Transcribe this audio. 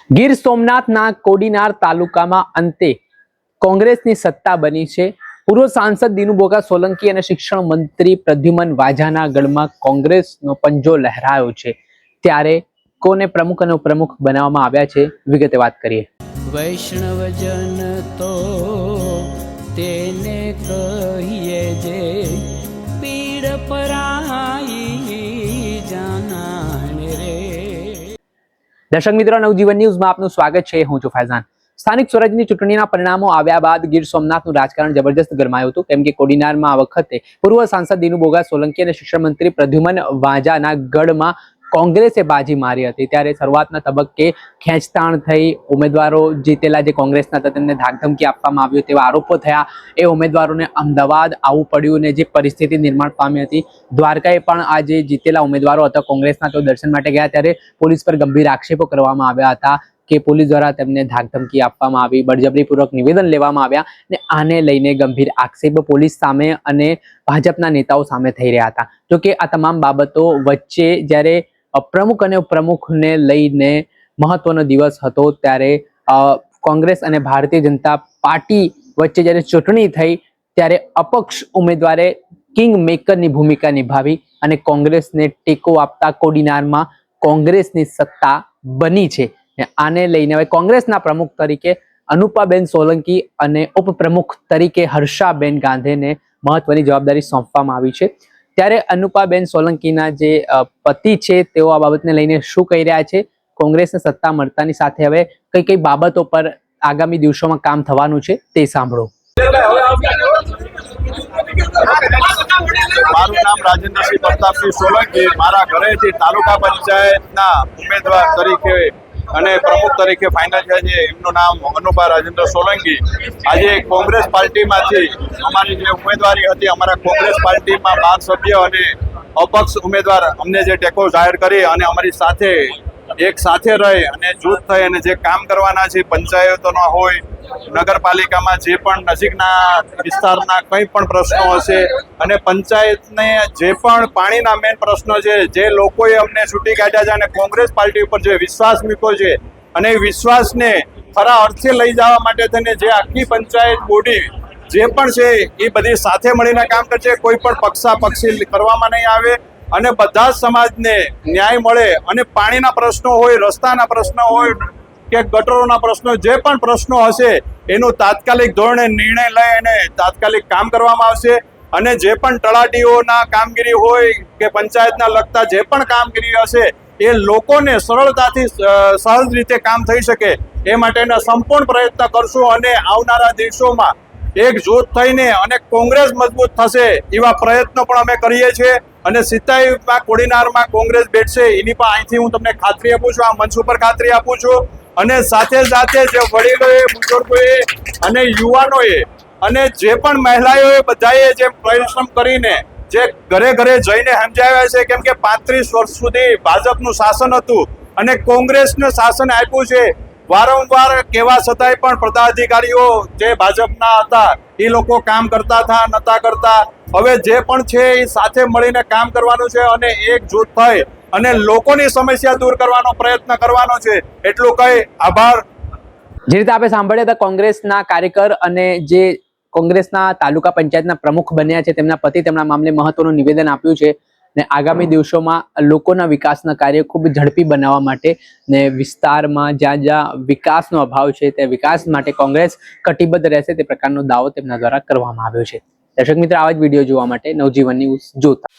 ગીર સોમનાથના કોડીનાર તાલુકામાં અંતે કોંગ્રેસની સત્તા બની છે। પૂર્વ સાંસદ દિનુબોગા સોલંકી અને શિક્ષણ મંત્રી પ્રદ્યુમન વાજાના ગઢમાં કોંગ્રેસનો પંજો લહેરાયો છે। ત્યારે કોને પ્રમુખ અને ઉપપ્રમુખ બનાવવામાં આવ્યા છે, વિગતે વાત કરીએ। વૈષ્ણવજન તો તેને કહીએ જે પીડ પરાઈ જાનાને રે। દર્શક મિત્રો, નવજીવન ન્યૂઝમાં આપનું સ્વાગત છે। હું છું ફૈઝાન। સ્થાનિક સ્વરાજની ચૂંટણીના પરિણામો આવ્યા બાદ ગીર સોમનાથનું રાજકારણ જબરજસ્ત ગરમાયું હતું, કેમ કે કોડીનારમાં આ વખતે પૂર્વ સાંસદ દિનુબોગા સોલંકી અને શિક્ષણ મંત્રી પ્રદ્યુમન વાજાના ગઢમાં કોંગ્રેસે બાજી મારી હતી। ત્યારે શરૂઆતના તબક્કે ખેંચતાણ થઈ, ઉમેદવારો જીતેલા જે કોંગ્રેસના હતા તેમને ધાકધમકી આપવામાં આવ્યું તેવા આરોપો થયા। એ ઉમેદવારોને અમદાવાદ આવવું પડ્યું ને જે પરિસ્થિતિ નિર્માણ પામી હતી। દ્વારકાએ પણ આ જે જીતેલા ઉમેદવારો હતા કોંગ્રેસના, તેઓ દર્શન માટે ગયા ત્યારે પોલીસ પર ગંભીર આક્ષેપો કરવામાં આવ્યા હતા કે પોલીસ દ્વારા તેમને ધાકધમકી આપવામાં આવી, બળજબરીપૂર્વક નિવેદન લેવામાં આવ્યા ને આને લઈને ગંભીર આક્ષેપો પોલીસ સામે અને ભાજપના નેતાઓ સામે થઈ રહ્યા હતા। જોકે આ તમામ બાબતો વચ્ચે જ્યારે પ્રમુખ અને ઉપપ્રમુખને લઈને મહત્વનો દિવસ હતો, ત્યારે કોંગ્રેસ અને ભારતીય જનતા પાર્ટી વચ્ચે જ્યારે ચૂંટણી થઈ ત્યારે અપક્ષ ઉમેદવારે કિંગ મેકરની ભૂમિકા નિભાવી અને કોંગ્રેસને ટેકો આપતા કોડીનારમાં કોંગ્રેસની સત્તા બની છે। આને લઈને હવે કોંગ્રેસના પ્રમુખ તરીકે અનુપાબેન સોલંકી અને ઉપપ્રમુખ તરીકે હર્ષાબેન ગાંધીને મહત્વની જવાબદારી સોંપવામાં આવી છે। ત્યારે અનુપાબેન સોલંકીના જે પતિ છે તેઓ આ બાબતને લઈને શું કહી રહ્યા છે, કોંગ્રેસને સત્તા મળતાની સાથે હવે કઈ કઈ બાબતો પર આગામી દિવસોમાં કામ થવાનું છે તે સાંભળો। મારું નામ રાજેન્દ્રસિંહ પ્રતાપસિંહ સોલંકી। મારા ઘરેથી તાલુકા પંચાયતના ઉમેદવાર તરીકે અને પ્રમુખ તરીકે ફાઇનલ થયા છે। એમનું નામ અનુપા રાજેન્દ્ર સોલંકી। આજે કોંગ્રેસ પાર્ટીમાંથી અમારી જે ઉમેદવારી હતી, અમારા કોંગ્રેસ પાર્ટીમાં 12 સભ્ય અને અપક્ષ ઉમેદવાર અમને જે ટેકો જાહેર કરી અને અમારી સાથે એક સાથે રહી અને જૂથ થઈ અને જે કામ કરવાના છે, પંચાયતોના હોય, નગરપાલિકામાં જે પણ નજીકના વિસ્તારના કંઈ પણ પ્રશ્નો હશે અને પંચાયતને જે પણ પાણીના મેઇન પ્રશ્નો છે, જે લોકોએ અમને છૂટી કાઢ્યા છે અને કોંગ્રેસ પાર્ટી ઉપર જે વિશ્વાસ મૂક્યો છે અને એ વિશ્વાસને ખરા અર્થે લઈ જવા માટે થઈને જે આખી પંચાયત બોડી જે પણ છે એ બધી સાથે મળીને કામ કરશે। કોઈ પણ પક્ષાપક્ષી કરવામાં નહીં આવે અને બધા જ સમાજને ન્યાય મળે અને પાણીના પ્રશ્નો હોય, રસ્તાના પ્રશ્નો હોય કે ગટરોના પ્રશ્નો, જે પણ પ્રશ્નો હશે એનું તાત્કાલિક ધોરણે નિર્ણય લઈ અને તાત્કાલિક કામ કરવામાં આવશે। અને જે પણ તલાટીઓના કામગીરી હોય કે પંચાયતના લગતા જે પણ કામગીરી હશે એ લોકોને સરળતાથી સહજ રીતે કામ થઈ શકે એ માટેના સંપૂર્ણ પ્રયત્ન કરશું અને આવનારા દિવસોમાં એક જૂથ થઈને અને કોંગ્રેસ મજબૂત થશે એવા પ્રયત્નો પણ અમે કરીએ છીએ। અને 27માં કોડીનારમાં કોંગ્રેસ બેઠશે એની પણ અહીંથી હું તમને ખાતરી આપું છું, આ મંચ ઉપર ખાતરી આપું છું। અને સાથે સાથે જે વડીલોએ, બુઝુર્ગોએ અને યુવાનોએ અને જે પણ મહિલાઓએ બધાએ જે પરિશ્રમ કરીને જે ઘરે ઘરે જઈને સમજાવ્યા છે, કેમ કે 35 વર્ષ સુધી ભાજપનું શાસન હતું અને કોંગ્રેસનું શાસન આપ્યું છે। વારંવાર કહેવા છતાંય પણ પદાધિકારીઓ જે ભાજપના હતા એ લોકો કામ કરતા હતા, નતા કરતા। હવે જે પણ છે એ સાથે મળીને કામ કરવાનું છે અને એકજૂથ થઈ અને લોકોની સમસ્યા દૂર કરવાનો પ્રયત્ન કરવાનો છે, એટલું કહી આભાર। જે રીતે આપણે સાંભળ્યા હતા, કોંગ્રેસના કાર્યકર અને જે કોંગ્રેસના તાલુકા પંચાયતના પ્રમુખ બન્યા છે તેમના પતિ તેમના મામલે મહત્વનું નિવેદન આપ્યું છે ને આગામી દિવસોમાં લોકોના વિકાસના કાર્ય ખૂબ ઝડપી બનાવવા માટે ને વિસ્તારમાં જ્યાં જ્યાં વિકાસનો અભાવ છે તે વિકાસ માટે કોંગ્રેસ કટિબદ્ધ રહેશે તે પ્રકારનો દાવો તેમના દ્વારા કરવામાં આવ્યો છે। દર્શક મિત્રો, આવા જ વિડીયો જોવા માટે નવજીવન ન્યૂઝ જોતા